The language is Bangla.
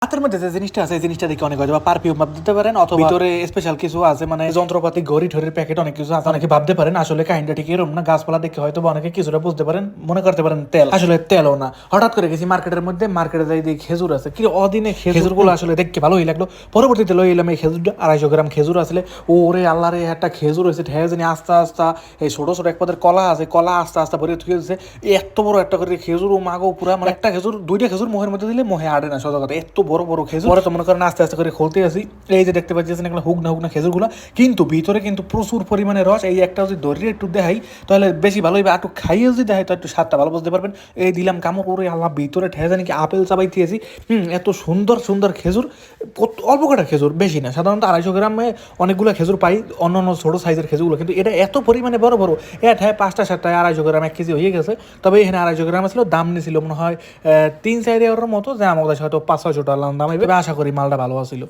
হাতের মধ্যে যে জিনিসটা আছে এই জিনিসটা দেখে অনেক হয়তো পারফিউম ভাব দিতে পারেন, অথবা ভিতরে স্পেশাল কিছু আছে, মানে যন্ত্রপাতি ঘড়ি ঠড়ির প্যাকেট অনেক কিছু আছে, অনেকে ভাবতে পারেন আসলে কাহিনীটা ঠিক এরকম না। গাছপালা দেখে হয়তো অনেকে কিছুটা বুঝতে পারেন, মনে করতে পারেন তেল, আসলে তেলও না। হঠাৎ করে গেছি মার্কেটের মধ্যে, মার্কেটে যাই দেখি খেজুর আছে, কি অদিনে খেজুর গুলো আসলে দেখতে ভালোই লাগলো। পরবর্তীতে লই এলাম এই খেজুরটা, 250 গ্রাম খেজুর আসলে। ওরে আল্লাহ রে, একটা খেজুর হয়েছে ঠেয়ে জানি আস্তে আস্তে। এই ছোট ছোট এক পদের কলা আছে, কলা আস্তে আস্তে ভরে থুয়ে দিচ্ছে। এত বড় একটা করে খেজুর, ও মাগো পুরা, মানে একটা খেজুর 2টা খেজুর মোহের মধ্যে দিলে মোহে আড়ে না, সদা কথা এত বড় বড় খেজুর। পরে তো মনে করেন আস্তে আস্তে করে খুলতে আসি, এই যে দেখতে পাচ্ছেন এগুলো হুক না খেজুরগুলো, কিন্তু ভিতরে কিন্তু প্রচুর পরিমাণে রস। এই একটা যদি ধরে একটু দেখাই তাহলে বেশি ভালো হবে, একটু খাইয়ে যদি দেখাই তো একটু স্বাদটা ভালো বুঝতে পারবেন। এই দিলাম কামড় করে, আল্লাহ ভিতরে ঠেয়ে জানি কি আপেল চাবাই দিয়েছি। এত সুন্দর সুন্দর খেজুর, অল্প কটা খেজুর, বেশি না। সাধারণত 250 গ্রামে অনেকগুলো খেজুর পাই, অন্য অন্য ছোটো সাইজের খেজুরগুলো, কিন্তু এটা এত পরিমাণে বড় বড়। এটা 5টা 7টায় 250 গ্রাম 1 কেজি হয়ে গেছে। তবে এখানে 250 গ্রাম ছিল, দাম নিয়েছিল মনে হয় 3-4 euros মতো, যে আমাদের হয়তো 500-600 টাকা দাম হবে। আশা করি মালটা ভালো ছিল।